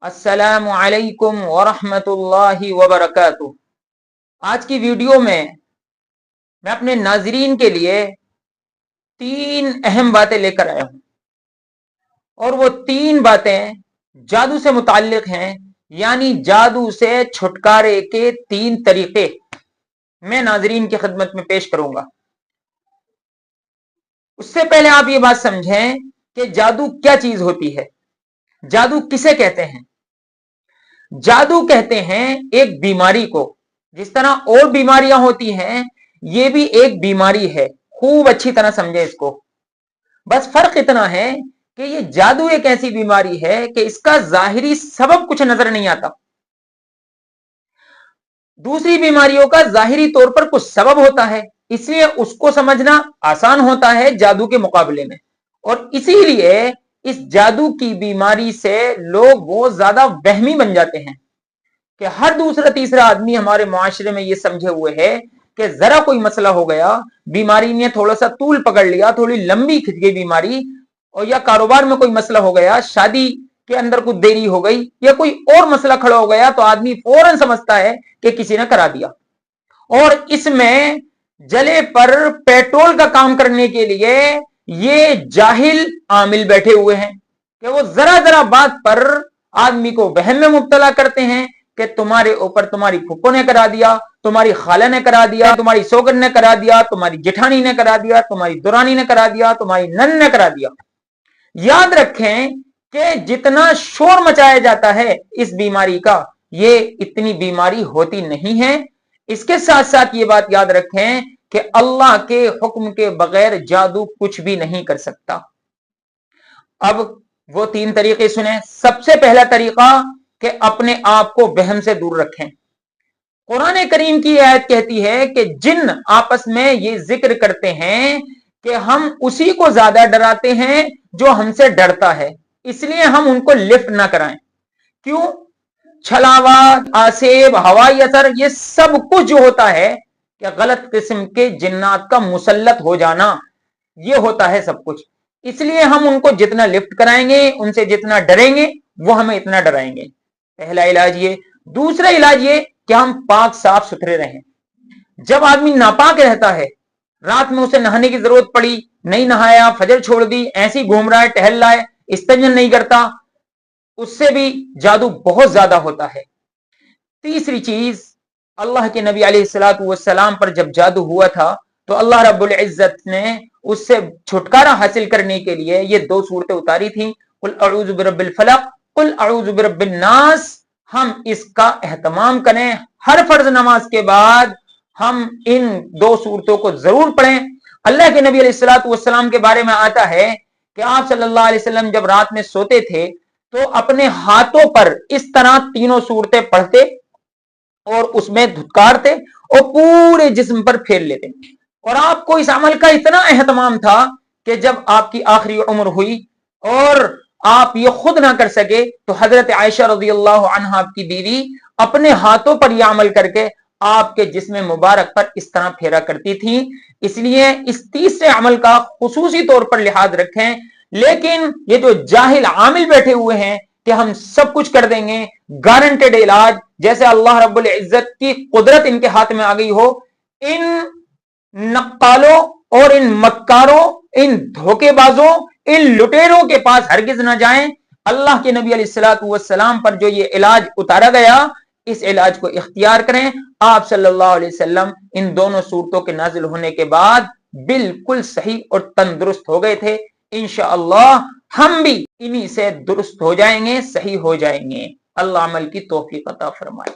अस्सलामु अलैकुम वरहमतुल्लाहि वबरकातुह। आज की वीडियो में मैं अपने नाजरीन के लिए 3 अहम बातें लेकर आया हूं और वो 3 बातें जादू से मुताल्लिक हैं, यानी जादू से छुटकारे के 3 तरीके मैं नाजरीन की खिदमत में पेश करूंगा। उससे पहले आप ये बात समझें कि जादू क्या चीज होती है, जादू किसे कहते हैं। जादू कहते हैं एक बीमारी को, जिस तरह और बीमारियां होती हैं ये भी एक बीमारी है। खूब अच्छी तरह समझे इसको। बस फर्क इतना है कि ये जादू एक ऐसी बीमारी है कि इसका जाहिरी सबब कुछ नजर नहीं आता। दूसरी बीमारियों का जाहिरी तौर पर कुछ सबब होता है, इसलिए उसको समझना आसान होता है जादू के मुकाबले में। और इसीलिए इस जादू की बीमारी से लोग बहुत ज्यादा वहमी बन जाते हैं कि हर दूसरा तीसरा आदमी हमारे मुआशरे में ये समझे हुए है कि जरा कोई मसला हो गया, बीमारी ने थोड़ा सा तूल पकड़ लिया, थोड़ी लंबी खिंच गई बीमारी, और या कारोबार में कोई मसला हो गया, शादी के अंदर कुछ देरी हो गई, या कोई और मसला खड़ा हो गया, तो आदमी फौरन समझता है कि किसी ने करा दिया। और इसमें जले पर पेट्रोल का काम करने के लिए ये जाहिल आमिल बैठे हुए हैं कि वो जरा जरा बात पर आदमी को वहम में मुब्तला करते हैं कि तुम्हारे ऊपर तुम्हारी फुप्पो ने करा दिया, तुम्हारी खाला ने करा दिया, तुम्हारी सोगर ने करा दिया, तुम्हारी जेठानी ने करा दिया, तुम्हारी दुरानी ने करा दिया, तुम्हारी नन ने करा दिया। याद रखें कि जितना शोर मचाया जाता है इस बीमारी का, ये इतनी बीमारी होती नहीं है। इसके साथ साथ ये बात याद रखें कि अल्लाह के हुक्म के बगैर जादू कुछ भी नहीं कर सकता। अब वो 3 तरीके सुने। सबसे पहला तरीका कि अपने आप को वहम से दूर रखें। कुरान करीम की आयत कहती है कि जिन आपस में ये जिक्र करते हैं कि हम उसी को ज्यादा डराते हैं जो हमसे डरता है, इसलिए हम उनको लिफ्ट ना कराएं। क्यों? छलावा, आसेब, हवाई असर, ये सब कुछ जो होता है कि गलत किस्म के जिन्नात का मुसल्लत हो जाना, ये होता है सब कुछ। इसलिए हम उनको जितना लिफ्ट कराएंगे, उनसे जितना डरेंगे, वो हमें इतना डराएंगे। पहला इलाज ये। दूसरा इलाज ये कि हम पाक साफ सुथरे रहें। जब आदमी नापाक रहता है, रात में उसे नहाने की जरूरत पड़ी, नहीं नहाया, फजर छोड़ दी, ऐसी घूम रहा है, टहल रहा है, इस्तेंजन नहीं करता, उससे भी जादू बहुत ज्यादा होता है। तीसरी चीज, अल्लाह के नबी अलैहिस्सलातु वस्सलाम पर जब जादू हुआ था तो अल्लाह रब्बुल इज्जत ने उससे छुटकारा हासिल करने के लिए ये 2 सूरतें उतारी थी, कुल अऊज़ु बिरब्बिल फलक, कुल अऊज़ु बिरब्बिन नास। हम इसका एहतमाम करें, हर फर्ज नमाज के बाद हम इन 2 सूरतों को जरूर पढ़ें। अल्लाह के नबी अलैहिस्सलातु वस्सलाम के बारे में आता है कि आप सल्लल्लाहु अलैहि वसल्लम जब रात में सोते थे तो अपने हाथों पर इस तरह 3 सूरतें पढ़ते और उसमें धुतकारते और पूरे जिस्म पर फेर लेते। और आपको इस अमल का इतना एहतमाम था कि जब आपकी आखिरी उम्र हुई और आप ये खुद ना कर सके तो हजरत आयशा रज़ियल्लाहु अन्हा आपकी बीवी अपने हाथों पर यह अमल करके आपके जिस्म मुबारक पर इस तरह फेरा करती थी। इसलिए इस तीसरे अमल का खुसूसी तौर पर लिहाज रखें। लेकिन ये जो जाहिल आमिल बैठे हुए हैं कि हम सब कुछ कर देंगे, गारंटेड इलाज, जैसे अल्लाह रब्बुल इज्जत की कुदरत इनके हाथ में आ गई हो, इन नक्कालों और इन मक्कारों, इन धोखेबाजों, इन लुटेरों के पास हरगिज ना जाएं। अल्लाह के नबी अलैहिस्सलातु वस्सलाम पर जो ये इलाज उतारा गया, इस इलाज को इख्तियार करें। आप सल्लल्लाहु अलैहि वसल्लम इन दोनों सूरतों के नाजिल होने के बाद बिल्कुल सही और तंदुरुस्त हो गए थे। इंशाअल्लाह हम भी इन्हीं से दुरुस्त हो जाएंगे, सही हो जाएंगे। अल्लाह अमल की तौफीक अता फरमाए।